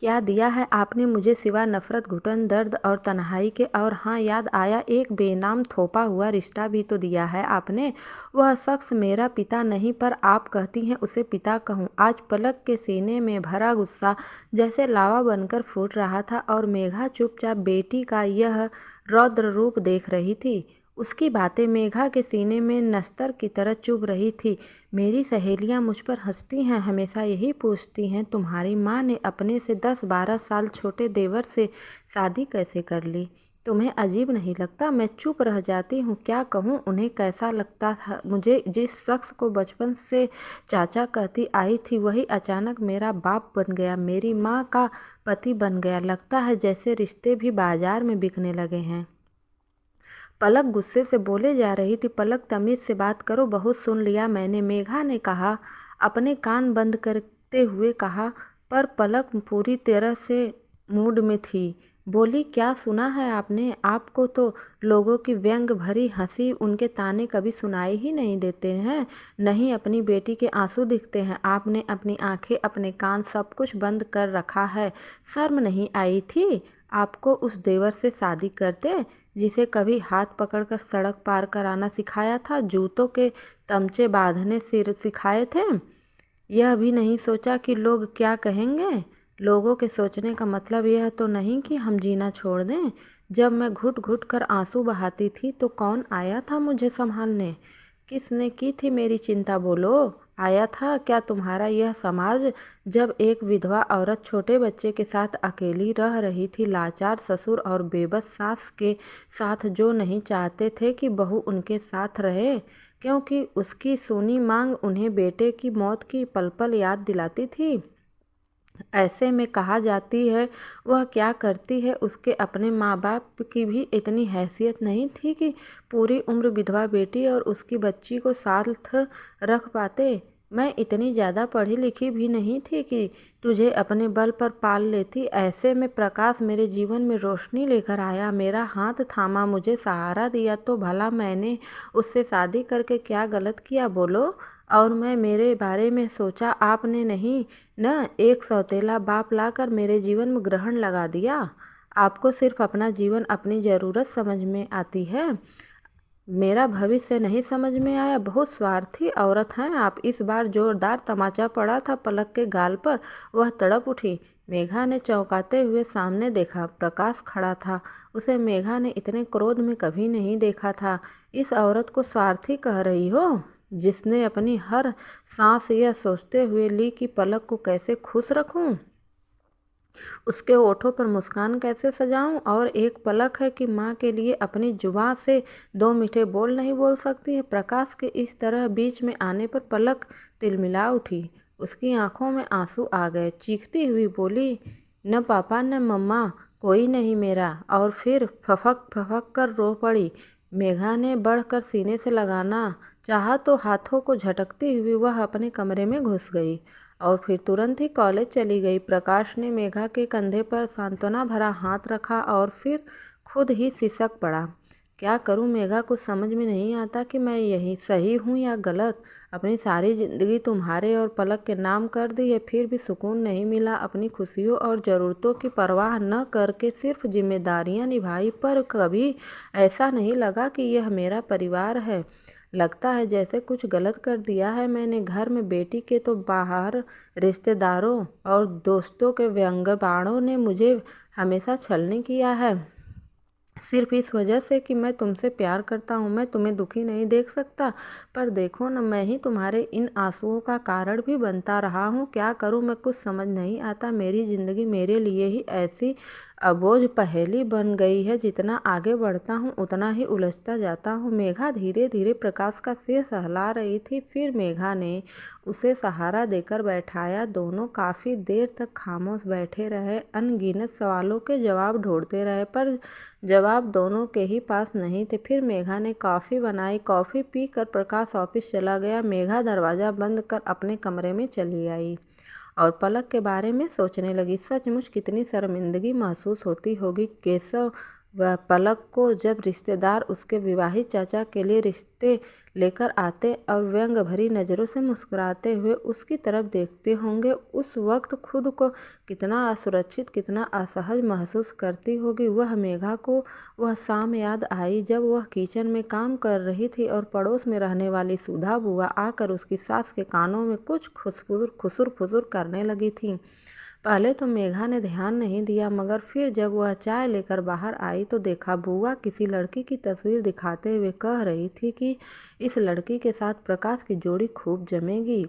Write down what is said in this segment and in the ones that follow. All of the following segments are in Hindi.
क्या दिया है आपने मुझे सिवा नफरत, घुटन, दर्द और तन्हाई के। और हाँ, याद आया, एक बेनाम थोपा हुआ रिश्ता भी तो दिया है आपने। वह शख्स मेरा पिता नहीं, पर आप कहती हैं उसे पिता कहूँ। आज पलक के सीने में भरा गुस्सा जैसे लावा बनकर फूट रहा था और मेघा चुपचाप बेटी का यह रौद्र रूप देख रही थी। उसकी बातें मेघा के सीने में नस्तर की तरह चुभ रही थी। मेरी सहेलियां मुझ पर हंसती हैं, हमेशा यही पूछती हैं तुम्हारी माँ ने अपने से 10-12 साल छोटे देवर से शादी कैसे कर ली। तुम्हें अजीब नहीं लगता? मैं चुप रह जाती हूँ। क्या कहूँ उन्हें कैसा लगता था मुझे? जिस शख्स को बचपन से चाचा कहती आई थी वही अचानक मेरा बाप बन गया, मेरी माँ का पति बन गया। लगता है जैसे रिश्ते भी बाजार में बिकने लगे हैं। पलक गुस्से से बोले जा रही थी। पलक, तमीज से बात करो, बहुत सुन लिया मैंने, मेघा ने कहा, अपने कान बंद करते हुए कहा। पर पलक पूरी तरह से मूड में थी। बोली, क्या सुना है आपने? आपको तो लोगों की व्यंग भरी हंसी, उनके ताने कभी सुनाई ही नहीं देते हैं। नहीं, अपनी बेटी के आंसू दिखते हैं। आपने अपनी आंखें, अपने कान, सब कुछ बंद कर रखा है। शर्म नहीं आई थी आपको उस देवर से शादी करते जिसे कभी हाथ पकड़कर सड़क पार कराना सिखाया था, जूतों के तमचे बांधने सिर सिखाए थे? यह भी नहीं सोचा कि लोग क्या कहेंगे? लोगों के सोचने का मतलब यह तो नहीं कि हम जीना छोड़ दें। जब मैं घुट घुट कर आंसू बहाती थी तो कौन आया था मुझे संभालने? किसने की थी मेरी चिंता, बोलो? आया था क्या तुम्हारा यह समाज? जब एक विधवा औरत छोटे बच्चे के साथ अकेली रह रही थी, लाचार ससुर और बेबस सास के साथ, जो नहीं चाहते थे कि बहू उनके साथ रहे, क्योंकि उसकी सूनी मांग उन्हें बेटे की मौत की पल पल याद दिलाती थी। ऐसे में कहा जाती है वह क्या करती है? उसके अपने माँ बाप की भी इतनी हैसियत नहीं थी कि पूरी उम्र विधवा बेटी और उसकी बच्ची को साथ रख पाते। मैं इतनी ज़्यादा पढ़ी लिखी भी नहीं थी कि तुझे अपने बल पर पाल लेती। ऐसे में प्रकाश मेरे जीवन में रोशनी लेकर आया, मेरा हाथ थामा, मुझे सहारा दिया, तो भला मैंने उससे शादी करके क्या गलत किया, बोलो? और मैं मेरे बारे में सोचा आपने नहीं न? एक सौतेला बाप लाकर मेरे जीवन में ग्रहण लगा दिया। आपको सिर्फ अपना जीवन, अपनी ज़रूरत समझ में आती है, मेरा भविष्य नहीं समझ में आया। बहुत स्वार्थी औरत हैं आप। इस बार जोरदार तमाचा पड़ा था पलक के गाल पर। वह तड़प उठी। मेघा ने चौंकाते हुए सामने देखा। प्रकाश खड़ा था। उसे मेघा ने इतने क्रोध में कभी नहीं देखा था। इस औरत को स्वार्थी कह रही हो, जिसने अपनी हर सांस यह सोचते हुए ली कि पलक को कैसे खुश रखूं, उसके होठों पर मुस्कान कैसे सजाऊं? और एक पलक है कि माँ के लिए अपनी जुबान से दो मीठे बोल नहीं बोल सकती है। प्रकाश के इस तरह बीच में आने पर पलक तिलमिला उठी। उसकी आंखों में आंसू आ गए। चीखती हुई बोली, न पापा न मम्मा, कोई नहीं मेरा। और फिर फफक फफक कर रो पड़ी। मेघा ने बढ़कर सीने से लगाना चाहा तो हाथों को झटकती हुई वह अपने कमरे में घुस गई और फिर तुरंत ही कॉलेज चली गई। प्रकाश ने मेघा के कंधे पर सांत्वना भरा हाथ रखा और फिर खुद ही सिसक पड़ा। क्या करूं मेघा, कुछ समझ में नहीं आता कि मैं यही सही हूं या गलत। अपनी सारी जिंदगी तुम्हारे और पलक के नाम कर दी है, फिर भी सुकून नहीं मिला। अपनी खुशियों और ज़रूरतों की परवाह न करके सिर्फ जिम्मेदारियां निभाई, पर कभी ऐसा नहीं लगा कि यह मेरा परिवार है। लगता है जैसे कुछ गलत कर दिया है मैंने। घर में बेटी के तो बाहर रिश्तेदारों और दोस्तों के व्यंग्यबाणों ने मुझे हमेशा छलनी किया है, सिर्फ इस वजह से कि मैं तुमसे प्यार करता हूँ। मैं तुम्हें दुखी नहीं देख सकता, पर देखो न, मैं ही तुम्हारे इन आंसुओं का कारण भी बनता रहा हूँ। क्या करूँ मैं, कुछ समझ नहीं आता। मेरी ज़िंदगी मेरे लिए ही ऐसी अबोझ पहेली बन गई है, जितना आगे बढ़ता हूँ उतना ही उलझता जाता हूँ। मेघा धीरे धीरे प्रकाश का सिर सहला रही थी। फिर मेघा ने उसे सहारा देकर बैठाया। दोनों काफ़ी देर तक खामोश बैठे रहे, अनगिनत सवालों के जवाब ढूंढते रहे, पर जवाब दोनों के ही पास नहीं थे। फिर मेघा ने कॉफ़ी बनाई। कॉफ़ी पीकर प्रकाश ऑफिस चला गया। मेघा दरवाज़ा बंद कर अपने कमरे में चली आई और पलक के बारे में सोचने लगी। सचमुच कितनी शर्मिंदगी महसूस होती होगी। केशव वह पलक को जब रिश्तेदार उसके विवाहित चाचा के लिए रिश्ते लेकर आते और व्यंग भरी नज़रों से मुस्कुराते हुए उसकी तरफ देखते होंगे, उस वक्त खुद को कितना असुरक्षित, कितना असहज महसूस करती होगी। वह मेघा को वह शाम याद आई जब वह किचन में काम कर रही थी और पड़ोस में रहने वाली सुधा बुआ आकर उसकी सास के कानों में कुछ खुसफुर खुसुर फुसुर करने लगी थी। पहले तो मेघा ने ध्यान नहीं दिया, मगर फिर जब वह चाय लेकर बाहर आई तो देखा बुआ किसी लड़की की तस्वीर दिखाते हुए कह रही थी कि इस लड़की के साथ प्रकाश की जोड़ी खूब जमेगी।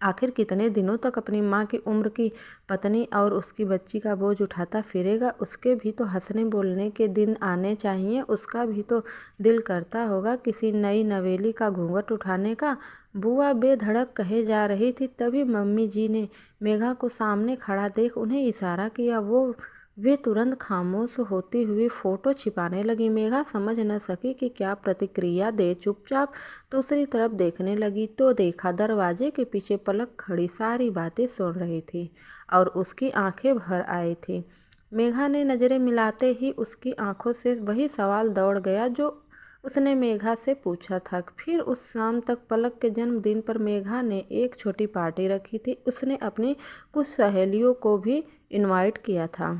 आखिर कितने दिनों तक अपनी माँ की उम्र की पत्नी और उसकी बच्ची का बोझ उठाता फिरेगा। उसके भी तो हंसने बोलने के दिन आने चाहिए, उसका भी तो दिल करता होगा किसी नई नवेली का घूंघट उठाने का। बुआ बेधड़क कहे जा रही थी, तभी मम्मी जी ने मेघा को सामने खड़ा देख उन्हें इशारा किया। वे तुरंत खामोश होती हुई फोटो छिपाने लगी। मेघा समझ न सकी कि क्या प्रतिक्रिया दे, चुपचाप दूसरी तरफ देखने लगी तो देखा दरवाजे के पीछे पलक खड़ी सारी बातें सुन रही थी और उसकी आंखें भर आई थी। मेघा ने नजरें मिलाते ही उसकी आंखों से वही सवाल दौड़ गया जो उसने मेघा से पूछा था। फिर उस शाम तक पलक के जन्मदिन पर मेघा ने एक छोटी पार्टी रखी थी। उसने अपनी कुछ सहेलियों को भी इनवाइट किया था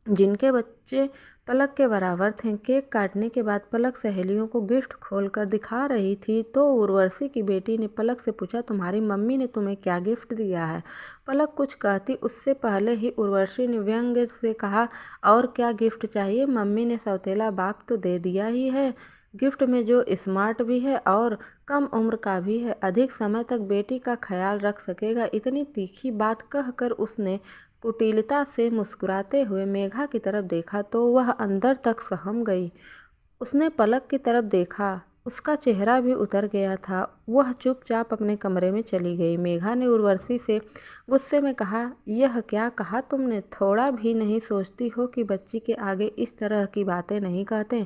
जिनके बच्चे पलक के बराबर थे। केक काटने के बाद पलक सहेलियों को गिफ्ट खोलकर दिखा रही थी तो उर्वशी की बेटी ने पलक से पूछा, तुम्हारी मम्मी ने तुम्हें क्या गिफ्ट दिया है? पलक कुछ कहती उससे पहले ही उर्वशी ने व्यंग्य से कहा, और क्या गिफ्ट चाहिए? मम्मी ने सौतेला बाप तो दे दिया ही है गिफ्ट में, जो स्मार्ट भी है और कम उम्र का भी है, अधिक समय तक बेटी का ख्याल रख सकेगा। इतनी तीखी बात कहकर उसने कुटिलता से मुस्कुराते हुए मेघा की तरफ देखा तो वह अंदर तक सहम गई। उसने पलक की तरफ देखा, उसका चेहरा भी उतर गया था। वह चुपचाप अपने कमरे में चली गई। मेघा ने उर्वशी से गुस्से में कहा, यह क्या कहा तुमने? थोड़ा भी नहीं सोचती हो कि बच्ची के आगे इस तरह की बातें नहीं कहते?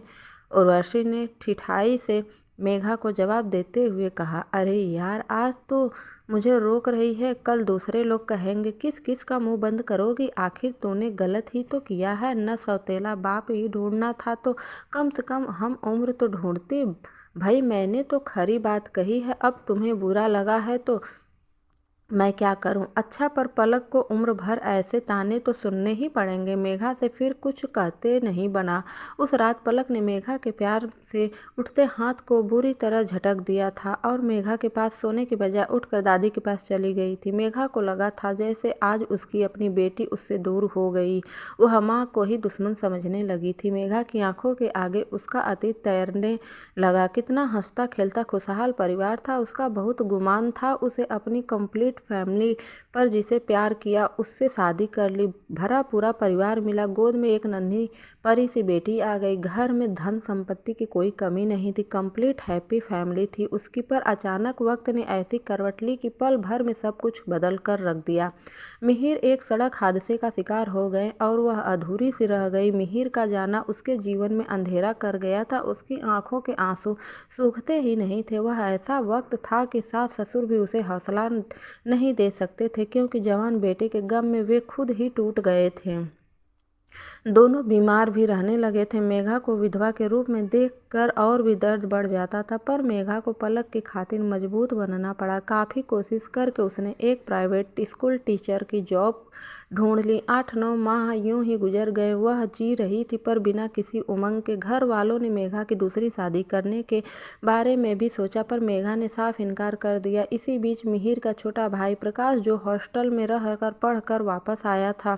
उर्वशी ने ठिठाई से मेघा को जवाब देते हुए कहा, अरे यार, आज तो मुझे रोक रही है, कल दूसरे लोग कहेंगे। किस किस का मुंह बंद करोगी? आखिर तूने गलत ही तो किया है। न सौतेला बाप ही ढूंढना था तो कम से कम हम उम्र तो ढूंढती। भाई, मैंने तो खरी बात कही है, अब तुम्हें बुरा लगा है तो मैं क्या करूं? अच्छा, पर पलक को उम्र भर ऐसे ताने तो सुनने ही पड़ेंगे। मेघा से फिर कुछ कहते नहीं बना। उस रात पलक ने मेघा के प्यार से उठते हाथ को बुरी तरह झटक दिया था और मेघा के पास सोने के बजाय उठकर दादी के पास चली गई थी। मेघा को लगा था जैसे आज उसकी अपनी बेटी उससे दूर हो गई। वह माँ को ही दुश्मन समझने लगी थी। मेघा की आंखों के आगे उसका अतीत तैरने लगा। कितना हंसता खेलता खुशहाल परिवार था उसका। बहुत गुमान था उसे अपनी कंप्लीट फैमिली पर, जिसे प्यार किया उससे शादी कर ली, भरा पूरा परिवार मिला, गोद में एक नन्ही परी सी बेटी आ गई, घर में धन संपत्ति की कोई कमी नहीं थी, कंप्लीट हैप्पी फैमिली थी उसकी। पर अचानक वक्त ने ऐसी करवट ली कि पल भर में सब कुछ बदल कर रख दिया। मिहिर एक सड़क हादसे का शिकार हो गए और वह अधूरी सी रह गई। मिहिर का जाना उसके जीवन में अंधेरा कर गया था। उसकी आंखों के आंसू सूखते ही नहीं थे। वह ऐसा वक्त था कि सास ससुर भी उसे हौसला नहीं दे सकते थे, क्योंकि जवान बेटे के गम में वे खुद ही टूट गए थे। दोनों बीमार भी रहने लगे थे। मेघा को विधवा के रूप में देखकर और भी दर्द बढ़ जाता था, पर मेघा को पलक की खातिर मजबूत बनना पड़ा। काफ़ी कोशिश करके उसने एक प्राइवेट स्कूल टीचर की जॉब ढूंढ ली। 8-9 माह यूं ही गुजर गए। वह जी रही थी पर बिना किसी उमंग के। घर वालों ने मेघा की दूसरी शादी करने के बारे में भी सोचा, पर मेघा ने साफ इनकार कर दिया। इसी बीच मिहिर का छोटा भाई प्रकाश, जो हॉस्टल में रहकर पढ़कर वापस आया था,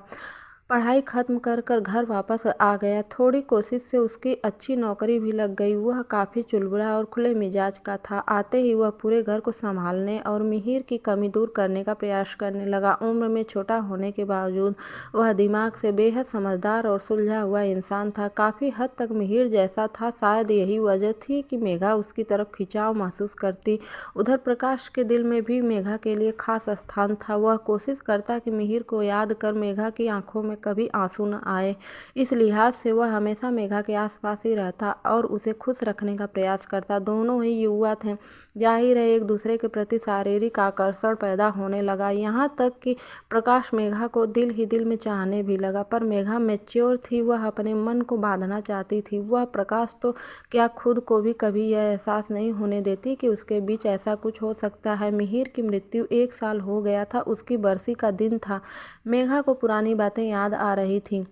पढ़ाई खत्म कर कर घर वापस आ गया। थोड़ी कोशिश से उसकी अच्छी नौकरी भी लग गई। वह काफ़ी चुलबुला और खुले मिजाज का था। आते ही वह पूरे घर को संभालने और मिहिर की कमी दूर करने का प्रयास करने लगा। उम्र में छोटा होने के बावजूद वह दिमाग से बेहद समझदार और सुलझा हुआ इंसान था, काफ़ी हद तक मिहिर जैसा था। शायद यही वजह थी कि मेघा उसकी तरफ खिंचाव महसूस करती। उधर प्रकाश के दिल में भी मेघा के लिए खास स्थान था। वह कोशिश करता कि मिहिर को याद कर मेघा की आंखों में कभी आंसू न आए। इस लिहाज से वह हमेशा मेघा के आसपास ही रहता और उसे खुश रखने का प्रयास करता। दोनों ही युवा थे, जाहिर है एक दूसरे के प्रति शारीरिक आकर्षण पैदा होने लगा, यहाँ तक कि प्रकाश मेघा को दिल ही दिल में चाहने भी लगा। पर मेघा मैच्योर थी, वह अपने मन को बांधना चाहती थी। वह प्रकाश तो क्या खुद को भी कभी यह एहसास नहीं होने देती कि उसके बीच ऐसा कुछ हो सकता है। मिहिर की मृत्यु 1 साल हो गया था, उसकी बरसी का दिन था। मेघा को पुरानी बातें याद आ रही थीं।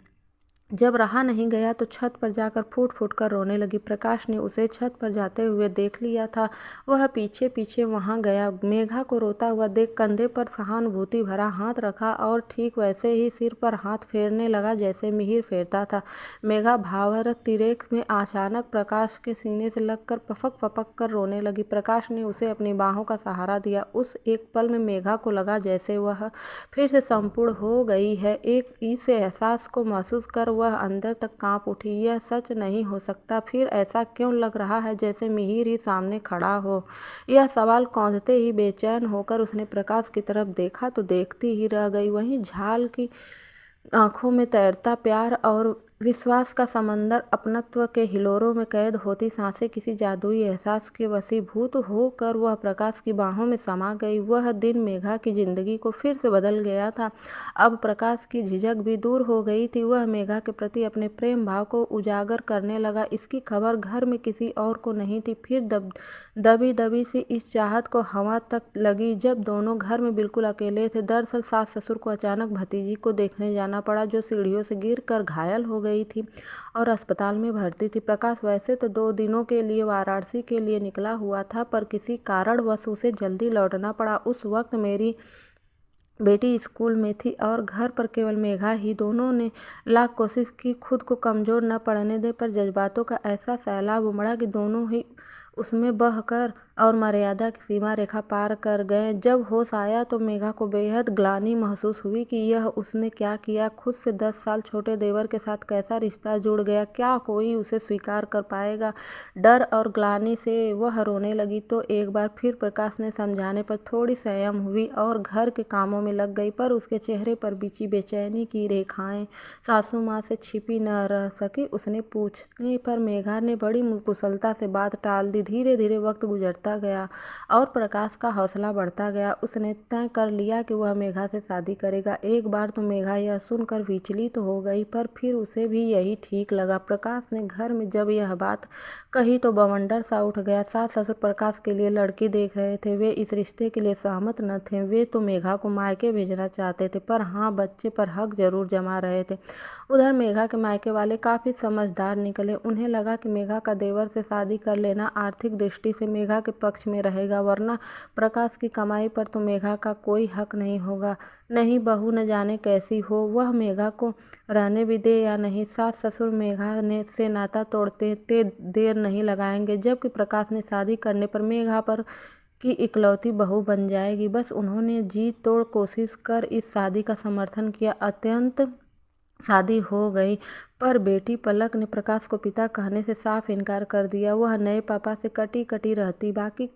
जब रहा नहीं गया तो छत पर जाकर फूट फूट कर रोने लगी। प्रकाश ने उसे छत पर जाते हुए देख लिया था, वह पीछे पीछे वहां गया। मेघा को रोता हुआ देख कंधे पर सहानुभूति भरा हाथ रखा और ठीक वैसे ही सिर पर हाथ फेरने लगा जैसे मिहिर फेरता था। मेघा भावातिरेक में अचानक प्रकाश के सीने से लगकर पपक पपक कर रोने लगी। प्रकाश ने उसे अपनी बाहों का सहारा दिया। उस एक पल में मेघा को लगा जैसे वह फिर से संपूर्ण हो गई है। एक इस एहसास को महसूस कर वह अंदर तक कांप उठी। यह सच नहीं हो सकता, फिर ऐसा क्यों लग रहा है जैसे मिहिर ही सामने खड़ा हो। यह सवाल कौंधते ही बेचैन होकर उसने प्रकाश की तरफ देखा तो देखती ही रह गई। वहीं झाल की आंखों में तैरता प्यार और विश्वास का समंदर अपनत्व के हिलोरों में कैद होती सांसें किसी जादुई एहसास के वशीभूत होकर वह प्रकाश की बाहों में समा गई। वह दिन मेघा की जिंदगी को फिर से बदल गया था। अब प्रकाश की झिझक भी दूर हो गई थी। वह मेघा के प्रति अपने प्रेम भाव को उजागर करने लगा। इसकी खबर घर में किसी और को नहीं थी। फिर दबी दबी सी इस चाहत को हवा तक लगी जब दोनों घर में बिल्कुल अकेले थे। दरअसल सास ससुर को अचानक भतीजी को देखने जाना पड़ा, जो सीढ़ियों से गिर कर घायल हो गई थी और अस्पताल में भर्ती थी। प्रकाश वैसे तो 2 दिनों के लिए वाराणसी के लिए निकला हुआ था, पर किसी कारणवश उसे जल्दी लौटना पड़ा। उस वक्त मेरी बेटी स्कूल में थी और घर पर केवल मेघा ही। दोनों ने लाख कोशिश की खुद को कमजोर न पड़ने दे, पर जज्बातों का ऐसा सैलाब उमड़ा कि दोनों ही उसमें बहकर और मर्यादा की सीमा रेखा पार कर गए। जब होश आया तो मेघा को बेहद ग्लानि महसूस हुई कि यह उसने क्या किया। खुद से 10 साल छोटे देवर के साथ कैसा रिश्ता जुड़ गया, क्या कोई उसे स्वीकार कर पाएगा। डर और ग्लानि से वह रोने लगी तो एक बार फिर प्रकाश ने समझाने पर थोड़ी संयम हुई और घर के कामों में लग गई, पर उसके चेहरे पर बिछी बेचैनी की रेखाएं सासू माँ से छिपी न रह सकी। उसने पूछने पर मेघा ने बड़ी कुशलता से बात टाल दी। धीरे धीरे वक्त गुजरता गया और प्रकाश का हौसला बढ़ता गया। उसने तय कर लिया कि वह मेघा से शादी करेगा। एक बार तो मेघा यह सुनकर विचलित तो हो गई, पर फिर उसे भी यही ठीक लगा। प्रकाश ने घर में जब यह बात कही तो बवंडर सा उठ गया। सास ससुर प्रकाश के लिए लड़की देख रहे थे, वे इस रिश्ते के लिए सहमत न थे। वे तो मेघा को मायके भेजना चाहते थे, पर हाँ, बच्चे पर हक जरूर जमा रहे थे। उधर मेघा के मायके वाले काफी समझदार निकले। उन्हें लगा कि मेघा का देवर से शादी कर लेना आर्थिक दृष्टि से मेघा के पक्ष में रहेगा, वरना प्रकाश की कमाई पर तो मेघा का कोई हक नहीं होगा। नहीं, बहू न जाने कैसी हो, वह मेघा को रहने भी दे या नहीं, सास ससुर मेघा ने से नाता तोड़ते ते देर नहीं लगाएंगे। जबकि प्रकाश ने शादी करने पर मेघा पर की इकलौती बहू बन जाएगी। बस उन्होंने जी तोड़ कोशिश कर इस शादी का समर्थन किया। अत्यंत शादी हो गई, पर बेटी पलक ने प्रकाश को पिता कहने से साफ इनकार कर दिया। वह नए पापा से कटी कटी रहती। बाकी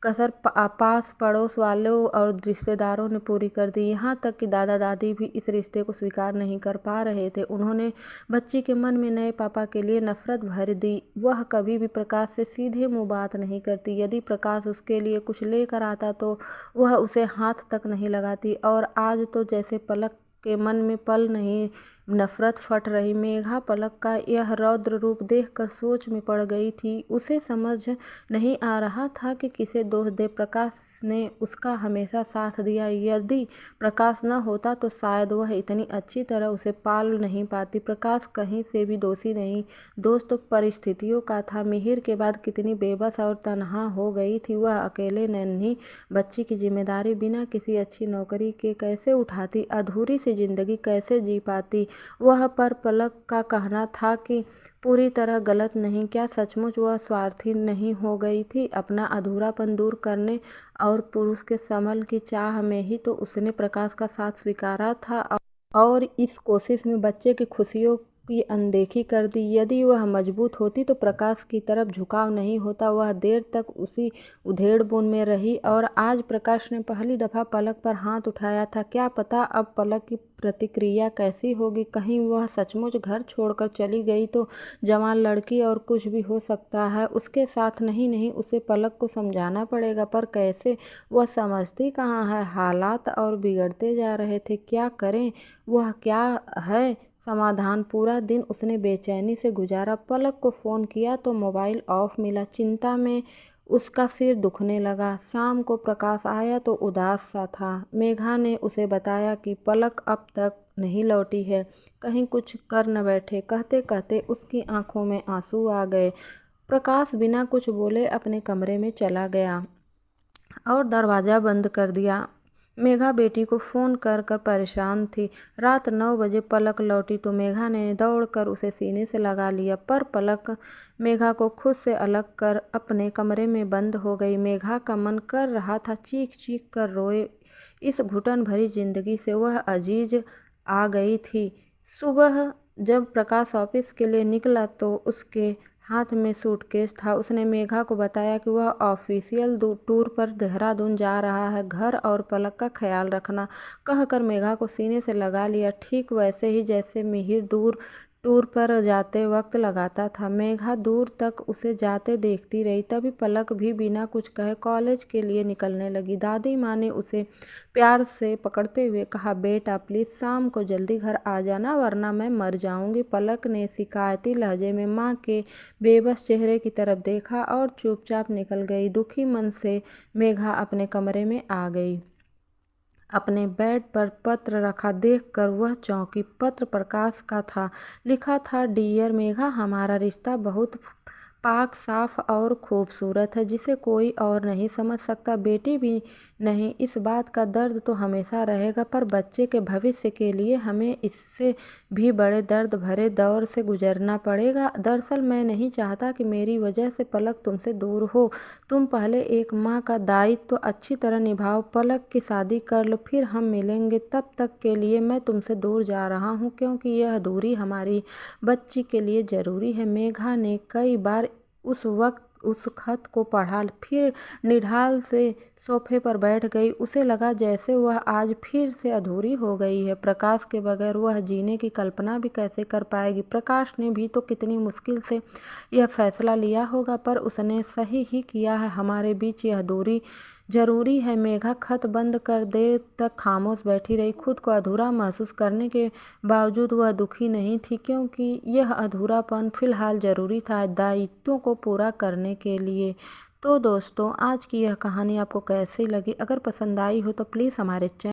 कसर पास पड़ोस वालों और रिश्तेदारों ने पूरी कर दी। यहाँ तक कि दादा दादी भी इस रिश्ते को स्वीकार नहीं कर पा रहे थे। उन्होंने बच्ची के मन में नए पापा के लिए नफरत भर दी। वह कभी भी प्रकाश से सीधे मुंह बात नहीं करती। यदि प्रकाश उसके लिए कुछ लेकर आता तो वह उसे हाथ तक नहीं लगाती। और आज तो जैसे पलक के मन में पल नहीं नफरत फट रही। मेघा पलक का यह रौद्र रूप देखकर सोच में पड़ गई थी। उसे समझ नहीं आ रहा था कि किसे दोष दे। प्रकाश ने उसका हमेशा साथ दिया। यदि प्रकाश न होता तो शायद वह इतनी अच्छी तरह उसे पाल नहीं पाती। प्रकाश कहीं से भी दोषी नहीं, दोष तो परिस्थितियों का था। मिहिर के बाद कितनी बेबस और तनहा हो गई थी वह। अकेले नन्ही बच्ची की जिम्मेदारी बिना किसी अच्छी नौकरी के कैसे उठाती, अधूरी सी जिंदगी कैसे जी पाती वह। पर पलक का कहना था कि पूरी तरह गलत नहीं। क्या सचमुच वह स्वार्थी नहीं हो गई थी अपना अधूरापन दूर करने और पुरुष के संबल की चाह में ही तो उसने प्रकाश का साथ स्वीकारा था और इस कोशिश में बच्चे की खुशियों की अनदेखी कर दी। यदि वह मजबूत होती तो प्रकाश की तरफ झुकाव नहीं होता। वह देर तक उसी उधेड़-बुन में रही और आज प्रकाश ने पहली दफा पलक पर हाथ उठाया था। क्या पता अब पलक की प्रतिक्रिया कैसी होगी। कहीं वह सचमुच घर छोड़कर चली गई तो जवान लड़की और कुछ भी हो सकता है उसके साथ। नहीं, उसे पलक को समझाना पड़ेगा, पर कैसे। वह समझती कहाँ है। हालात और बिगड़ते जा रहे थे। क्या करें। वह क्या है समाधान। पूरा दिन उसने बेचैनी से गुजारा। पलक को फ़ोन किया तो मोबाइल ऑफ मिला। चिंता में उसका सिर दुखने लगा। शाम को प्रकाश आया तो उदास सा था। मेघा ने उसे बताया कि पलक अब तक नहीं लौटी है। कहीं कुछ कर न बैठे। कहते कहते उसकी आंखों में आंसू आ गए। प्रकाश बिना कुछ बोले अपने कमरे में चला गया और दरवाज़ा बंद कर दिया। मेघा बेटी को फ़ोन कर कर परेशान थी। रात 9 बजे पलक लौटी तो मेघा ने दौड़कर उसे सीने से लगा लिया, पर पलक मेघा को खुद से अलग कर अपने कमरे में बंद हो गई। मेघा का मन कर रहा था चीख-चीख कर रोए। इस घुटन भरी ज़िंदगी से वह अजीज आ गई थी। सुबह जब प्रकाश ऑफिस के लिए निकला तो उसके हाथ में सूटकेस था। उसने मेघा को बताया कि वह ऑफिशियल टूर पर देहरादून जा रहा है। घर और पलक का ख्याल रखना, कहकर मेघा को सीने से लगा लिया, ठीक वैसे ही जैसे मिहिर दूर टूर पर जाते वक्त लगाता था। मेघा दूर तक उसे जाते देखती रही। तभी पलक भी बिना कुछ कहे कॉलेज के लिए निकलने लगी। दादी माँ ने उसे प्यार से पकड़ते हुए कहा, बेटा प्लीज़ शाम को जल्दी घर आ जाना वरना मैं मर जाऊंगी। पलक ने शिकायती लहजे में माँ के बेबस चेहरे की तरफ देखा और चुपचाप निकल गई। दुखी मन से मेघा अपने कमरे में आ गई। अपने बेड पर पत्र रखा देखकर वह चौंकी। पत्र प्रकाश का था। लिखा था, डियर मेघा, हमारा रिश्ता बहुत पाक साफ और खूबसूरत है जिसे कोई और नहीं समझ सकता, बेटी भी नहीं। इस बात का दर्द तो हमेशा रहेगा, पर बच्चे के भविष्य के लिए हमें इससे भी बड़े दर्द भरे दौर से गुजरना पड़ेगा। दरअसल मैं नहीं चाहता कि मेरी वजह से पलक तुमसे दूर हो। तुम पहले एक माँ का दायित्व तो अच्छी तरह निभाओ। पलक की शादी कर लो, फिर हम मिलेंगे। तब तक के लिए मैं तुमसे दूर जा रहा हूँ क्योंकि यह दूरी हमारी बच्ची के लिए ज़रूरी है। मेघा ने कई बार उस वक्त उस खत को पढ़ा, फिर निढाल से सोफे पर बैठ गई। उसे लगा जैसे वह आज फिर से अधूरी हो गई है। प्रकाश के बगैर वह जीने की कल्पना भी कैसे कर पाएगी। प्रकाश ने भी तो कितनी मुश्किल से यह फैसला लिया होगा, पर उसने सही ही किया है। हमारे बीच यह दूरी जरूरी है। मेघा खत बंद कर देर तक खामोश बैठी रही। खुद को अधूरा महसूस करने के बावजूद वह दुखी नहीं थी, क्योंकि यह अधूरापन फिलहाल जरूरी था दायित्वों को पूरा करने के लिए। तो दोस्तों, आज की यह कहानी आपको कैसी लगी? अगर पसंद आई हो तो प्लीज़ हमारे चैनल